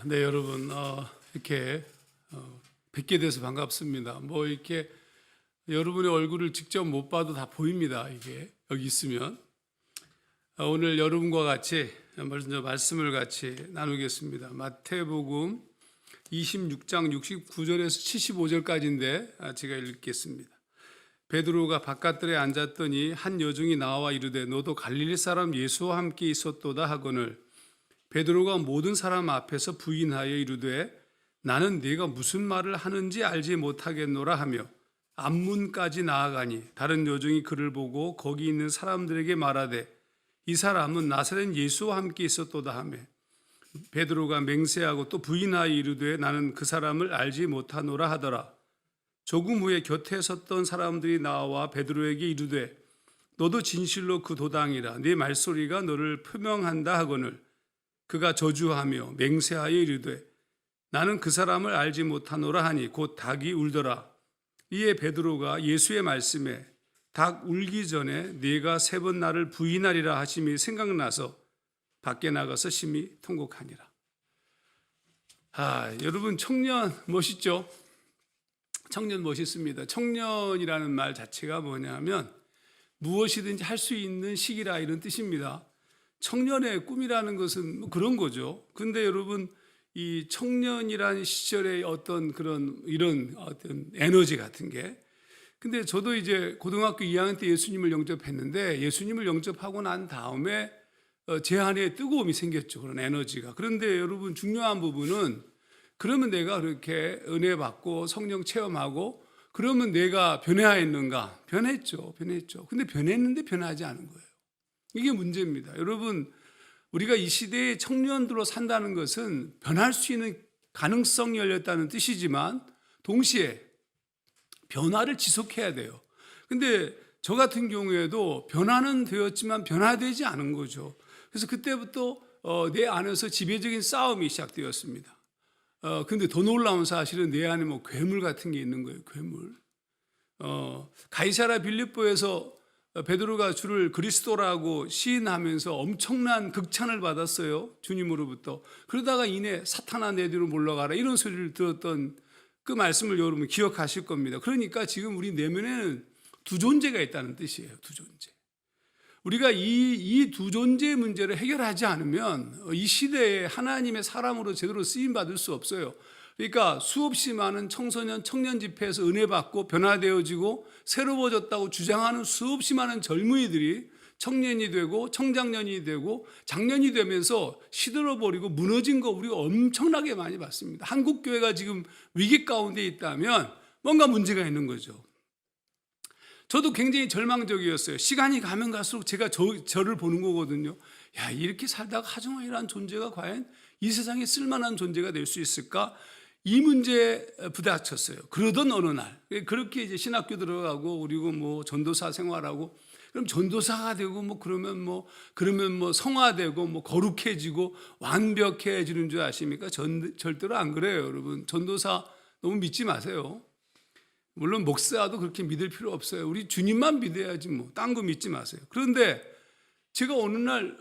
네, 여러분, 이렇게 뵙게 돼서 반갑습니다. 이렇게 여러분의 얼굴을 직접 못 봐도 다 보입니다. 이게 여기 있으면. 오늘 여러분과 같이 먼저 말씀을 같이 나누겠습니다. 마태복음 26장 69절에서 75절까지인데 제가 읽겠습니다. 베드로가 바깥들에 앉았더니 한 여종이 나와 이르되 너도 갈릴리 사람 예수와 함께 있었도다 하거늘 베드로가 모든 사람 앞에서 부인하여 이르되 나는 네가 무슨 말을 하는지 알지 못하겠노라 하며 앞문까지 나아가니 다른 여종이 그를 보고 거기 있는 사람들에게 말하되 이 사람은 나사렛 예수와 함께 있었도다 하며 베드로가 맹세하고 또 부인하여 이르되 나는 그 사람을 알지 못하노라 하더라. 조금 후에 곁에 섰던 사람들이 나와 베드로에게 이르되 너도 진실로 그 도당이라 네 말소리가 너를 표명한다 하거늘 그가 저주하며 맹세하여 이르되 나는 그 사람을 알지 못하노라 하니 곧 닭이 울더라. 이에 베드로가 예수의 말씀에 닭 울기 전에 네가 3번 나를 부인하리라 하심이 생각나서 밖에 나가서 심히 통곡하니라. 여러분 청년 멋있죠? 청년 멋있습니다. 청년이라는 말 자체가 뭐냐면 무엇이든지 할 수 있는 시기라 이런 뜻입니다. 청년의 꿈이라는 것은 그런 거죠. 근데 여러분 이 청년이라는 시절의 어떤 이런 어떤 에너지 같은 게 근데 저도 이제 고등학교 2학년 때 예수님을 영접했는데 예수님을 영접하고 난 다음에 제 안에 뜨거움이 생겼죠. 그런 에너지가. 그런데 여러분 중요한 부분은 그러면 내가 그렇게 은혜 받고 성령 체험하고 그러면 내가 변해야했는가? 변했죠. 근데 변했는데 변하지 않은 거예요. 이게 문제입니다. 여러분 우리가 이 시대의 청년들로 산다는 것은 변할 수 있는 가능성이 열렸다는 뜻이지만 동시에 변화를 지속해야 돼요. 근데 저 같은 경우에도 변화는 되었지만 변화되지 않은 거죠. 그래서 그때부터 내 안에서 지배적인 싸움이 시작되었습니다. 근데 더 놀라운 사실은 내 안에 괴물 같은 게 있는 거예요. 괴물. 가이사랴 빌립보에서 베드로가 주를 그리스도라고 시인하면서 엄청난 극찬을 받았어요. 주님으로부터. 그러다가 이내 사탄아 내 뒤로 물러가라 이런 소리를 들었던 그 말씀을 여러분 기억하실 겁니다. 그러니까 지금 우리 내면에는 두 존재가 있다는 뜻이에요. 두 존재. 우리가 이 두 존재의 문제를 해결하지 않으면 이 시대에 하나님의 사람으로 제대로 쓰임받을 수 없어요. 그러니까 수없이 많은 청소년, 청년 집회에서 은혜 받고 변화되어지고 새로워졌다고 주장하는 수없이 많은 젊은이들이 청년이 되고 청장년이 되고 장년이 되면서 시들어버리고 무너진 거 우리가 엄청나게 많이 봤습니다. 한국 교회가 지금 위기 가운데 있다면 뭔가 문제가 있는 거죠. 저도 굉장히 절망적이었어요. 시간이 가면 갈수록 제가 저를 보는 거거든요. 야, 이렇게 살다가 하정환이라는 존재가 과연 이 세상에 쓸만한 존재가 될 수 있을까? 이 문제에 부딪혔어요. 그러던 어느 날 그렇게 이제 신학교 들어가고 그리고 전도사 생활하고 그럼 전도사가 되고 그러면 성화되고 거룩해지고 완벽해지는 줄 아십니까? 절대로 안 그래요, 여러분. 전도사 너무 믿지 마세요. 물론 목사도 그렇게 믿을 필요 없어요. 우리 주님만 믿어야지 딴 거 믿지 마세요. 그런데 제가 어느 날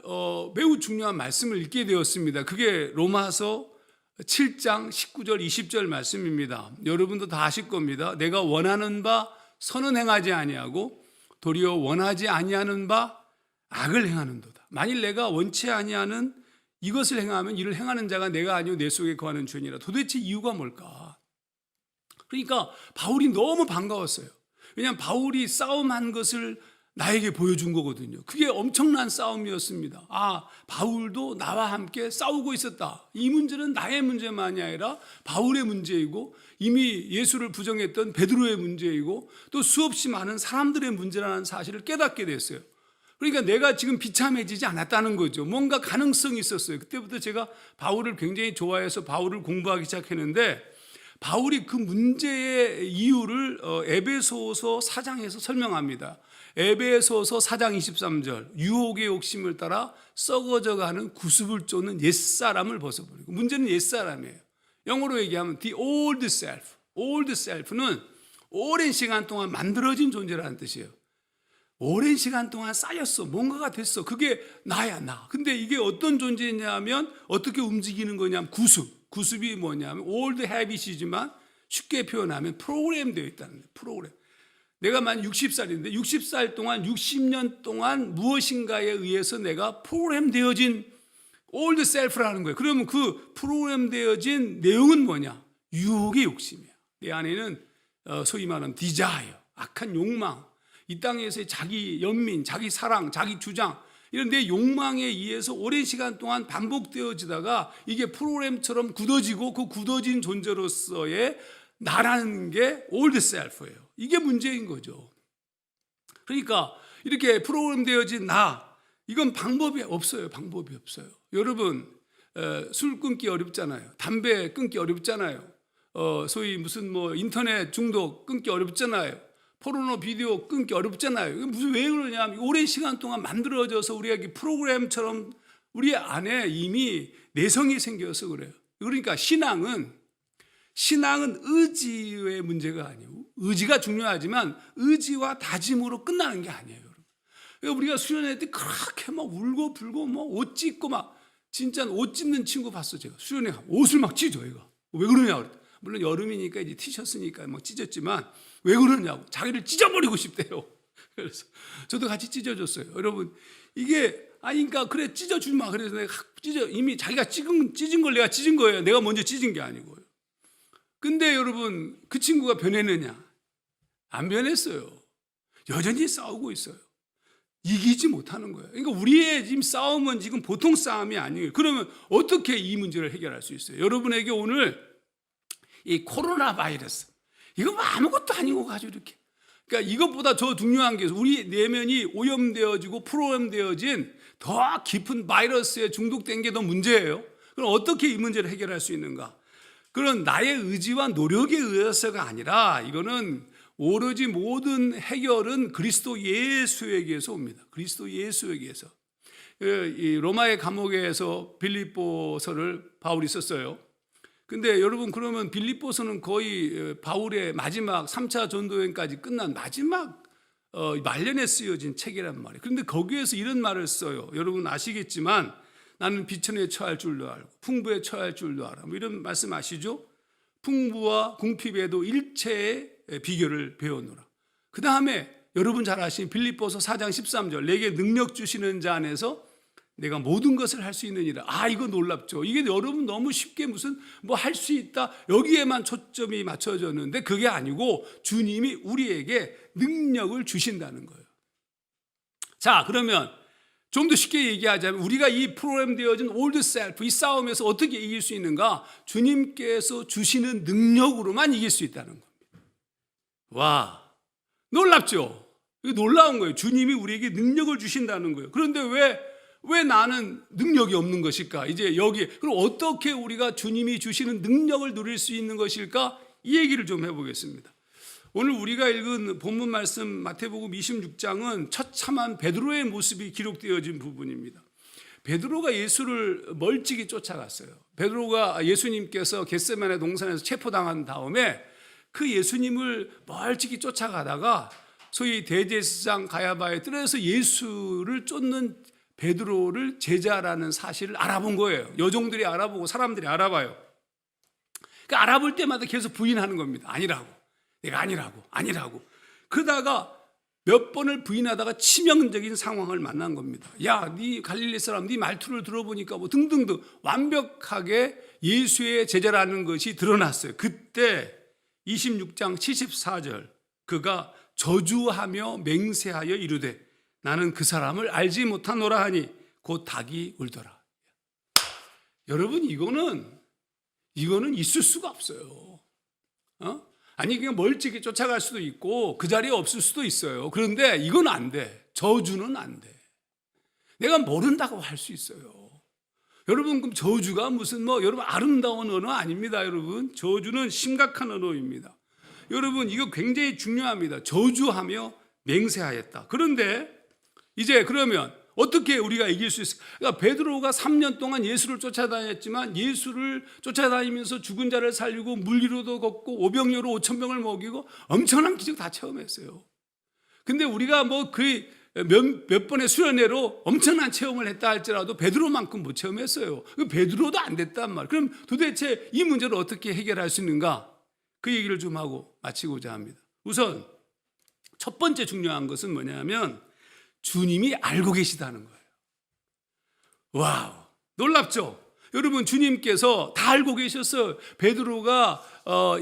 매우 중요한 말씀을 읽게 되었습니다. 그게 로마서 7장 19절 20절 말씀입니다. 여러분도 다 아실 겁니다. 내가 원하는 바 선은 행하지 아니하고 도리어 원하지 아니하는 바 악을 행하는도다. 만일 내가 원치 아니하는 이것을 행하면 이를 행하는 자가 내가 아니오 내 속에 거하는 주니라. 도대체 이유가 뭘까? 그러니까 바울이 너무 반가웠어요. 왜냐하면 바울이 싸움한 것을 나에게 보여준 거거든요. 그게 엄청난 싸움이었습니다. 바울도 나와 함께 싸우고 있었다. 이 문제는 나의 문제만이 아니라 바울의 문제이고 이미 예수를 부정했던 베드로의 문제이고 또 수없이 많은 사람들의 문제라는 사실을 깨닫게 됐어요. 그러니까 내가 지금 비참해지지 않았다는 거죠. 뭔가 가능성이 있었어요. 그때부터 제가 바울을 굉장히 좋아해서 바울을 공부하기 시작했는데 바울이 그 문제의 이유를 에베소서 4장에서 설명합니다. 에베소서 4장 23절 유혹의 욕심을 따라 썩어져가는 구습을 쫓는 옛사람을 벗어버리고 문제는 옛사람이에요. 영어로 얘기하면 the old self. old self는 오랜 시간 동안 만들어진 존재라는 뜻이에요. 오랜 시간 동안 쌓였어. 뭔가가 됐어. 그게 나야 나. 근데 이게 어떤 존재냐면 어떻게 움직이는 거냐면 구습. 구습이 뭐냐면 올드 헤빗이지만 쉽게 표현하면 프로그램되어 있다는 거예요. 프로그램. 내가 만 60살인데 60살 동안 60년 동안 무엇인가에 의해서 내가 프로그램되어진 올드 셀프라는 거예요. 그러면 그 프로그램되어진 내용은 뭐냐? 유혹의 욕심이야. 내 안에는 소위 말하는 디자이어, 악한 욕망, 이 땅에서의 자기 연민, 자기 사랑, 자기 주장, 이런 내 욕망에 의해서 오랜 시간 동안 반복되어지다가 이게 프로그램처럼 굳어지고 그 굳어진 존재로서의 나라는 게 올드 셀프예요. 이게 문제인 거죠. 그러니까 이렇게 프로그램되어진 나, 이건 방법이 없어요. 방법이 없어요. 여러분, 술 끊기 어렵잖아요. 담배 끊기 어렵잖아요. 소위 무슨 인터넷 중독 끊기 어렵잖아요. 포르노 비디오 끊기 어렵잖아요. 무슨 왜 그러냐? 오랜 시간 동안 만들어져서 우리에게 프로그램처럼 우리 안에 이미 내성이 생겨서 그래요. 그러니까 신앙은 의지의 문제가 아니에요. 의지가 중요하지만 의지와 다짐으로 끝나는 게 아니에요. 그러니까 우리가 수련회 때 그렇게 막 울고 불고 옷 찢고 막 진짜 옷 찢는 친구 봤어. 제가 수련회 가면 옷을 막 찢어. 얘가 왜 그러냐 그랬더니 물론 여름이니까 이제 티셔츠니까 막 찢었지만 왜 그러냐고 자기를 찢어버리고 싶대요. 그래서 저도 같이 찢어줬어요. 여러분 이게 아니니까 그래 찢어주지 마. 그래서 내가 이미 자기가 찢은 걸 내가 찢은 거예요. 내가 먼저 찢은 게 아니고요. 근데 여러분 그 친구가 변했느냐? 안 변했어요. 여전히 싸우고 있어요. 이기지 못하는 거예요. 그러니까 우리의 지금 싸움은 지금 보통 싸움이 아니에요. 그러면 어떻게 이 문제를 해결할 수 있어요? 여러분에게 오늘 이 코로나 바이러스 이거 뭐 아무것도 아니고 가지고 이렇게 그러니까 이것보다 더 중요한 게 우리 내면이 오염되어지고 프로그램되어진 더 깊은 바이러스에 중독된 게 더 문제예요. 그럼 어떻게 이 문제를 해결할 수 있는가? 그런 나의 의지와 노력에 의해서가 아니라 이거는 오로지 모든 해결은 그리스도 예수에게서 옵니다. 그리스도 예수에게서. 이 로마의 감옥에서 빌립보서를 바울이 썼어요. 근데 여러분 그러면 빌립보서는 거의 바울의 마지막 3차 전도여행까지 끝난 마지막 말년에 쓰여진 책이란 말이에요. 그런데 거기에서 이런 말을 써요. 여러분 아시겠지만 나는 비천에 처할 줄도 알고 풍부에 처할 줄도 알아. 이런 말씀 아시죠? 풍부와 궁핍에도 일체의 비결을 배우노라. 그 다음에 여러분 잘 아시는 빌립보서 4장 13절 내게 능력 주시는 자 안에서 내가 모든 것을 할 수 있느니라. 이거 놀랍죠. 이게 여러분 너무 쉽게 무슨 할 수 있다 여기에만 초점이 맞춰졌는데 그게 아니고 주님이 우리에게 능력을 주신다는 거예요. 자 그러면 좀 더 쉽게 얘기하자면 우리가 이 프로그램 되어진 올드 셀프 이 싸움에서 어떻게 이길 수 있는가? 주님께서 주시는 능력으로만 이길 수 있다는 겁니다. 와 놀랍죠? 이거 놀라운 거예요. 주님이 우리에게 능력을 주신다는 거예요. 그런데 왜 나는 능력이 없는 것일까? 이제 여기 그럼 어떻게 우리가 주님이 주시는 능력을 누릴 수 있는 것일까? 이 얘기를 좀 해보겠습니다. 오늘 우리가 읽은 본문 말씀 마태복음 26장은 처참한 베드로의 모습이 기록되어진 부분입니다. 베드로가 예수를 멀찍이 쫓아갔어요. 베드로가 예수님께서 겟세마네 동산에서 체포당한 다음에 그 예수님을 멀찍이 쫓아가다가 소위 대제사장 가야바의 뜰에서 예수를 쫓는 베드로를 제자라는 사실을 알아본 거예요. 여종들이 알아보고 사람들이 알아봐요. 그러니까 알아볼 때마다 계속 부인하는 겁니다. 아니라고. 내가 아니라고. 그러다가 몇 번을 부인하다가 치명적인 상황을 만난 겁니다. 야, 네 갈릴리 사람, 네 말투를 들어보니까 등등등 완벽하게 예수의 제자라는 것이 드러났어요. 그때 26장 74절 그가 저주하며 맹세하여 이르되 나는 그 사람을 알지 못하노라 하니 곧 닭이 울더라. 여러분 이거는 있을 수가 없어요. 아니 그냥 멀찍이 쫓아갈 수도 있고 그 자리에 없을 수도 있어요. 그런데 이건 안 돼. 저주는 안 돼. 내가 모른다고 할 수 있어요. 여러분 그럼 저주가 무슨 여러분 아름다운 언어 아닙니다. 여러분 저주는 심각한 언어입니다. 여러분 이거 굉장히 중요합니다. 저주하며 맹세하였다. 그런데 이제 그러면 어떻게 우리가 이길 수 있을까? 그러니까 베드로가 3년 동안 예수를 쫓아다녔지만 예수를 쫓아다니면서 죽은 자를 살리고 물리로도 걷고 오병이어로 5,000명을 먹이고 엄청난 기적 다 체험했어요. 근데 우리가 몇 번의 수련회로 엄청난 체험을 했다 할지라도 베드로만큼 못 체험했어요. 베드로도 안 됐단 말이에요. 그럼 도대체 이 문제를 어떻게 해결할 수 있는가? 그 얘기를 좀 하고 마치고자 합니다. 우선 첫 번째 중요한 것은 뭐냐면 주님이 알고 계시다는 거예요. 와우, 놀랍죠? 여러분, 주님께서 다 알고 계셨어요. 베드로가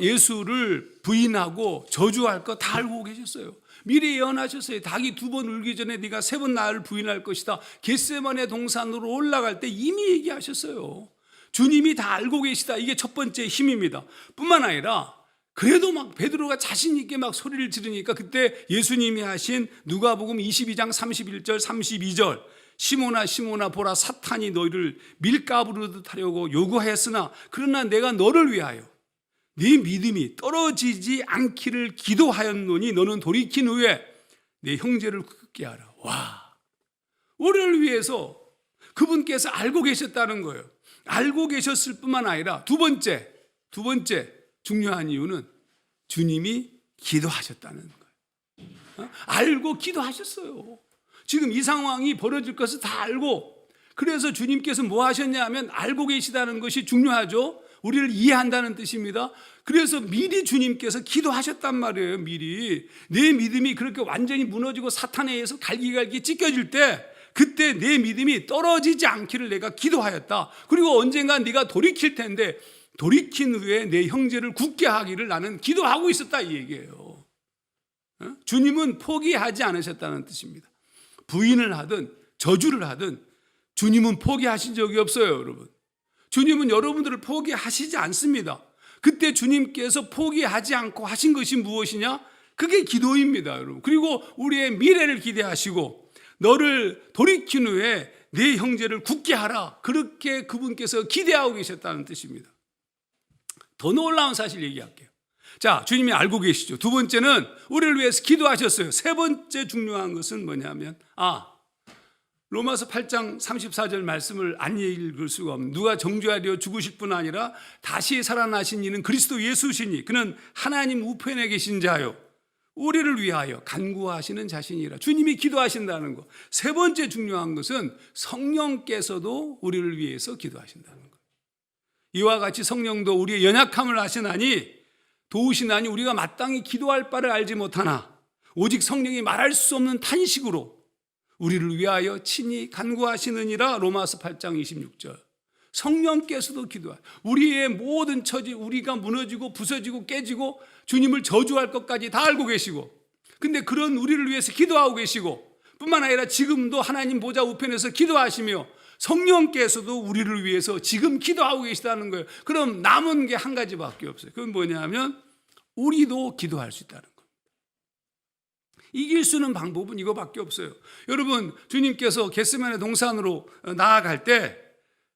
예수를 부인하고 저주할 거 다 알고 계셨어요. 미리 예언하셨어요. 닭이 2번 울기 전에 네가 3번 나를 부인할 것이다. 겟세마네 동산으로 올라갈 때 이미 얘기하셨어요. 주님이 다 알고 계시다. 이게 첫 번째 힘입니다. 뿐만 아니라 그래도 막 베드로가 자신 있게 막 소리를 지르니까 그때 예수님이 하신 누가복음 22장 31절 32절 시몬아 시몬아 보라 사탄이 너희를 밀가부르듯 하려고 요구하였으나 그러나 내가 너를 위하여 네 믿음이 떨어지지 않기를 기도하였노니 너는 돌이킨 후에 내 형제를 굳게 하라. 와, 우리를 위해서 그분께서 알고 계셨다는 거예요. 알고 계셨을 뿐만 아니라 두 번째 중요한 이유는 주님이 기도하셨다는 거예요. 알고 기도하셨어요. 지금 이 상황이 벌어질 것을 다 알고, 그래서 주님께서 뭐 하셨냐 하면 알고 계시다는 것이 중요하죠. 우리를 이해한다는 뜻입니다. 그래서 미리 주님께서 기도하셨단 말이에요. 미리 내 믿음이 그렇게 완전히 무너지고 사탄에 의해서 갈기갈기 찢겨질 때 그때 내 믿음이 떨어지지 않기를 내가 기도하였다. 그리고 언젠가 네가 돌이킬 텐데 돌이킨 후에 내 형제를 굳게 하기를 나는 기도하고 있었다, 이 얘기예요. 주님은 포기하지 않으셨다는 뜻입니다. 부인을 하든 저주를 하든 주님은 포기하신 적이 없어요, 여러분. 주님은 여러분들을 포기하시지 않습니다. 그때 주님께서 포기하지 않고 하신 것이 무엇이냐? 그게 기도입니다, 여러분. 그리고 우리의 미래를 기대하시고 너를 돌이킨 후에 내 형제를 굳게 하라, 그렇게 그분께서 기대하고 계셨다는 뜻입니다. 더 놀라운 사실 얘기할게요. 자, 주님이 알고 계시죠. 두 번째는 우리를 위해서 기도하셨어요. 세 번째 중요한 것은 뭐냐면 로마서 8장 34절 말씀을 안 읽을 수가 없는, 누가 정죄하려 죽으실 뿐 아니라 다시 살아나신 이는 그리스도 예수시니 그는 하나님 우편에 계신 자요 우리를 위하여 간구하시는 자신이라. 주님이 기도하신다는 것. 세 번째 중요한 것은 성령께서도 우리를 위해서 기도하신다는 것. 이와 같이 성령도 우리의 연약함을 아시나니 도우시나니 우리가 마땅히 기도할 바를 알지 못하나 오직 성령이 말할 수 없는 탄식으로 우리를 위하여 친히 간구하시느니라. 로마서 8장 26절. 성령께서도 기도하여 우리의 모든 처지, 우리가 무너지고 부서지고 깨지고 주님을 저주할 것까지 다 알고 계시고, 근데 그런 우리를 위해서 기도하고 계시고, 뿐만 아니라 지금도 하나님 보좌 우편에서 기도하시며 성령께서도 우리를 위해서 지금 기도하고 계시다는 거예요. 그럼 남은 게 한 가지밖에 없어요. 그건 뭐냐면 우리도 기도할 수 있다는 겁니다. 이길 수 있는 방법은 이거밖에 없어요. 여러분, 주님께서 겟세마네 동산으로 나아갈 때,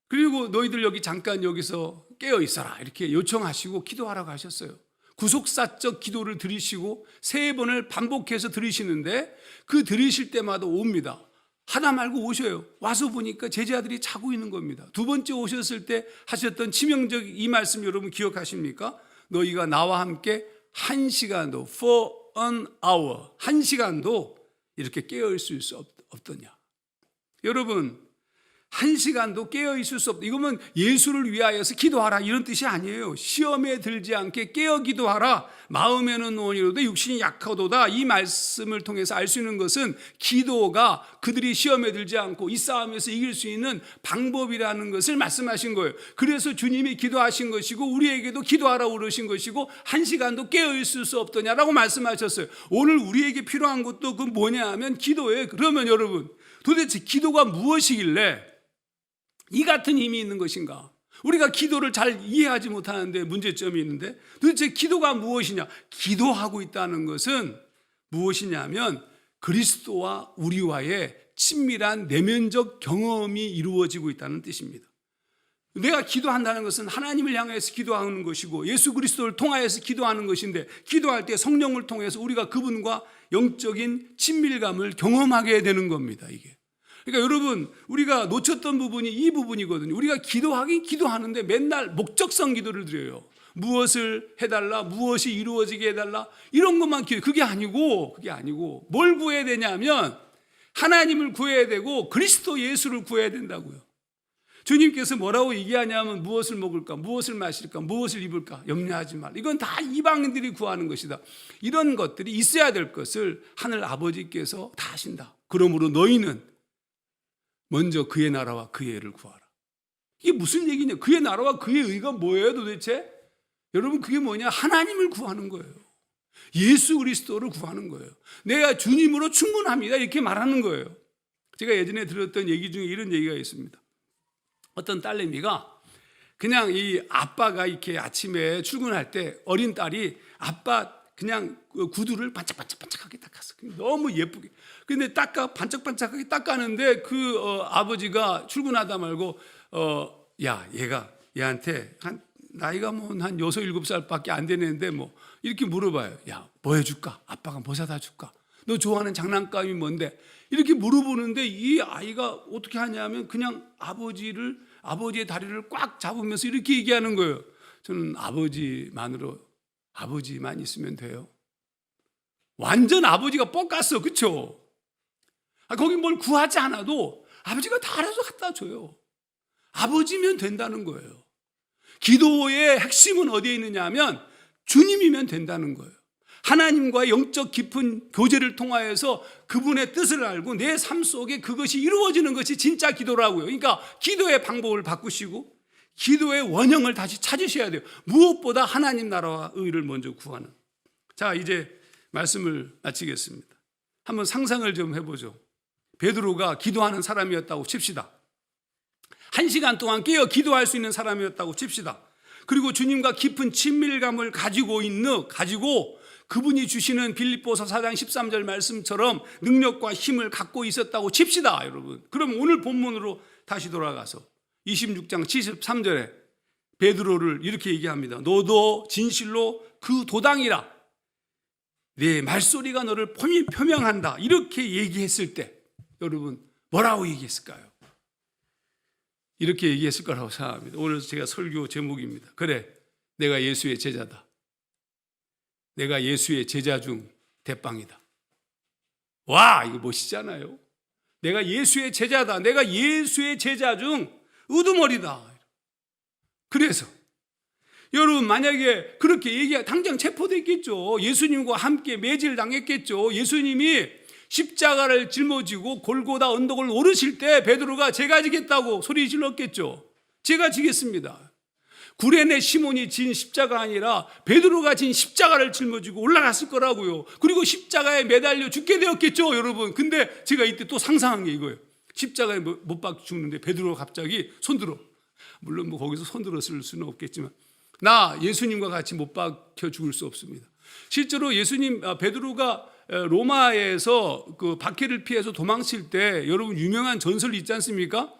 그리고 너희들 여기 잠깐 여기서 깨어 있어라 이렇게 요청하시고 기도하라고 하셨어요. 구속사적 기도를 드리시고 3번을 반복해서 드리시는데 그 드리실 때마다 옵니다. 하다 말고 오셔요. 와서 보니까 제자들이 자고 있는 겁니다. 두 번째 오셨을 때 하셨던 치명적 이 말씀 여러분 기억하십니까? 너희가 나와 함께 1시간도 for an hour, 1시간도 이렇게 깨어 있을 수 없더냐. 여러분, 1시간도 깨어 있을 수 없다. 이거면 예수를 위하여서 기도하라 이런 뜻이 아니에요. 시험에 들지 않게 깨어 기도하라. 마음에는 원이로도 육신이 약하도다. 이 말씀을 통해서 알 수 있는 것은 기도가 그들이 시험에 들지 않고 이 싸움에서 이길 수 있는 방법이라는 것을 말씀하신 거예요. 그래서 주님이 기도하신 것이고 우리에게도 기도하라고 그러신 것이고 1시간도 깨어 있을 수 없더냐라고 말씀하셨어요. 오늘 우리에게 필요한 것도 그 뭐냐 하면 기도예요. 그러면 여러분, 도대체 기도가 무엇이길래 이 같은 힘이 있는 것인가? 우리가 기도를 잘 이해하지 못하는데 문제점이 있는데, 도대체 기도가 무엇이냐? 기도하고 있다는 것은 무엇이냐면 그리스도와 우리와의 친밀한 내면적 경험이 이루어지고 있다는 뜻입니다. 내가 기도한다는 것은 하나님을 향해서 기도하는 것이고 예수 그리스도를 통하여서 기도하는 것인데, 기도할 때 성령을 통해서 우리가 그분과 영적인 친밀감을 경험하게 되는 겁니다. 이게. 그러니까 여러분, 우리가 놓쳤던 부분이 이 부분이거든요. 우리가 기도하긴 기도하는데 맨날 목적성 기도를 드려요. 무엇을 해달라, 무엇이 이루어지게 해달라, 이런 것만 기도해요. 그게 아니고 뭘 구해야 되냐면 하나님을 구해야 되고 그리스도 예수를 구해야 된다고요. 주님께서 뭐라고 얘기하냐면 무엇을 먹을까, 무엇을 마실까, 무엇을 입을까 염려하지 말라. 이건 다 이방인들이 구하는 것이다. 이런 것들이 있어야 될 것을 하늘 아버지께서 다 하신다. 그러므로 너희는 먼저 그의 나라와 그의 의를 구하라. 이게 무슨 얘기냐? 그의 나라와 그의 의가 뭐예요 도대체? 여러분 그게 뭐냐? 하나님을 구하는 거예요. 예수 그리스도를 구하는 거예요. 내가 주님으로 충분합니다 이렇게 말하는 거예요. 제가 예전에 들었던 얘기 중에 이런 얘기가 있습니다. 어떤 딸내미가 그냥 이 아빠가 이렇게 아침에 출근할 때 어린 딸이 아빠 그냥 구두를 반짝반짝반짝하게 닦았어. 너무 예쁘게. 근데 반짝반짝하게 닦았는데 아버지가 출근하다 말고 야 얘가 얘한테 한 나이가 뭐 한 6, 7살밖에 안 되는데 뭐 이렇게 물어봐요. 야 뭐 해줄까? 아빠가 뭐 사다 줄까? 너 좋아하는 장난감이 뭔데? 이렇게 물어보는데 이 아이가 어떻게 하냐면 그냥 아버지의 다리를 꽉 잡으면서 이렇게 얘기하는 거예요. 저는 아버지만 있으면 돼요. 완전 아버지가 뻑갔어. 그렇죠? 거기 뭘 구하지 않아도 아버지가 다 알아서 갖다 줘요. 아버지면 된다는 거예요. 기도의 핵심은 어디에 있느냐 하면 주님이면 된다는 거예요. 하나님과 영적 깊은 교제를 통하여서 그분의 뜻을 알고 내 삶 속에 그것이 이루어지는 것이 진짜 기도라고요. 그러니까 기도의 방법을 바꾸시고 기도의 원형을 다시 찾으셔야 돼요. 무엇보다 하나님 나라와 의를 먼저 구하는. 자, 이제 말씀을 마치겠습니다. 한번 상상을 좀 해보죠. 베드로가 기도하는 사람이었다고 칩시다. 1시간 동안 깨어 기도할 수 있는 사람이었다고 칩시다. 그리고 주님과 깊은 친밀감을 가지고 그분이 주시는 빌립보서 4장 13절 말씀처럼 능력과 힘을 갖고 있었다고 칩시다, 여러분. 그럼 오늘 본문으로 다시 돌아가서 26장 73절에 베드로를 이렇게 얘기합니다. 너도 진실로 그 도당이라. 내 말소리가 너를 표명한다. 이렇게 얘기했을 때 여러분 뭐라고 얘기했을까요? 이렇게 얘기했을 거라고 생각합니다. 오늘 제가 설교 제목입니다. 그래, 내가 예수의 제자다. 내가 예수의 제자 중 대빵이다. 와, 이거 멋있잖아요. 내가 예수의 제자다. 내가 예수의 제자 중 우두머리다. 그래서 여러분 만약에 그렇게 얘기하 당장 체포됐겠죠. 예수님과 함께 매질당했겠죠. 예수님이 십자가를 짊어지고 골고다 언덕을 오르실 때 베드로가 제가 지겠다고 소리 질렀겠죠. 제가 지겠습니다. 구레네 시몬이 진 십자가 아니라 베드로가 진 십자가를 짊어지고 올라갔을 거라고요. 그리고 십자가에 매달려 죽게 되었겠죠, 여러분. 근데 제가 이때 또 상상한 게 이거예요. 십자가에 못 박혀 죽는데 베드로가 갑자기 손들어. 물론 뭐 거기서 손들었을 수는 없겠지만 나 예수님과 같이 못 박혀 죽을 수 없습니다. 실제로 베드로가 로마에서 그 박해를 피해서 도망칠 때 여러분 유명한 전설이 있지 않습니까?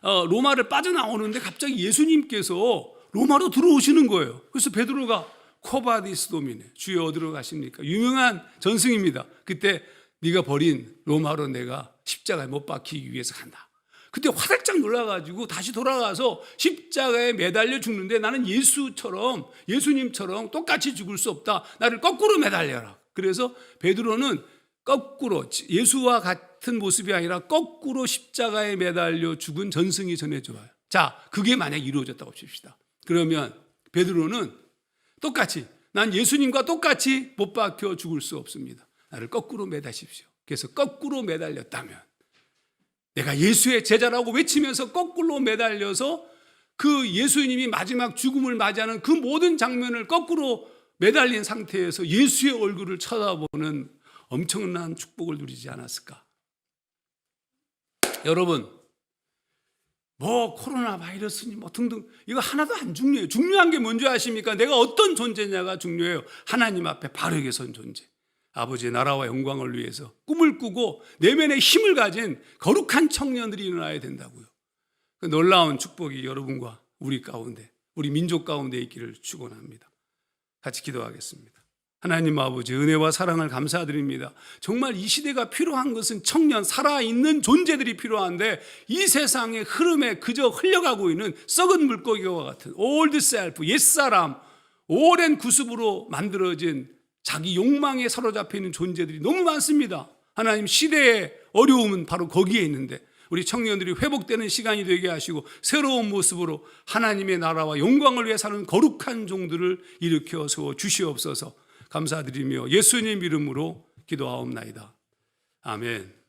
로마를 빠져나오는데 갑자기 예수님께서 로마로 들어오시는 거예요. 그래서 베드로가 코바디스 도미네, 주여 어디로 가십니까? 유명한 전승입니다. 그때 네가 버린 로마로 내가 십자가에 못 박히기 위해서 간다. 그때 화들짝 놀라가지고 다시 돌아가서 십자가에 매달려 죽는데 나는 예수님처럼 똑같이 죽을 수 없다. 나를 거꾸로 매달려라. 그래서 베드로는 거꾸로 예수와 같은 모습이 아니라 거꾸로 십자가에 매달려 죽은 전승이 전해져요. 자, 그게 만약 이루어졌다고 칩시다. 그러면 베드로는 똑같이 난 예수님과 똑같이 못 박혀 죽을 수 없습니다. 나를 거꾸로 매다십시오. 그래서 거꾸로 매달렸다면 내가 예수의 제자라고 외치면서 거꾸로 매달려서 그 예수님이 마지막 죽음을 맞이하는 그 모든 장면을 거꾸로 매달린 상태에서 예수의 얼굴을 쳐다보는 엄청난 축복을 누리지 않았을까? 여러분, 뭐 코로나 바이러스니 뭐 등등 이거 하나도 안 중요해요. 중요한 게 뭔지 아십니까? 내가 어떤 존재냐가 중요해요. 하나님 앞에 바르게 선 존재. 아버지의 나라와 영광을 위해서 꿈을 꾸고 내면의 힘을 가진 거룩한 청년들이 일어나야 된다고요. 그 놀라운 축복이 여러분과 우리 가운데, 우리 민족 가운데 있기를 축원합니다. 같이 기도하겠습니다. 하나님 아버지, 은혜와 사랑을 감사드립니다. 정말 이 시대가 필요한 것은 청년, 살아있는 존재들이 필요한데 이 세상의 흐름에 그저 흘려가고 있는 썩은 물고기와 같은 올드 셀프, 옛사람, 오랜 구습으로 만들어진 자기 욕망에 사로잡혀 있는 존재들이 너무 많습니다. 하나님, 시대의 어려움은 바로 거기에 있는데 우리 청년들이 회복되는 시간이 되게 하시고 새로운 모습으로 하나님의 나라와 영광을 위해 사는 거룩한 종들을 일으켜서 주시옵소서. 감사드리며 예수님 이름으로 기도하옵나이다. 아멘.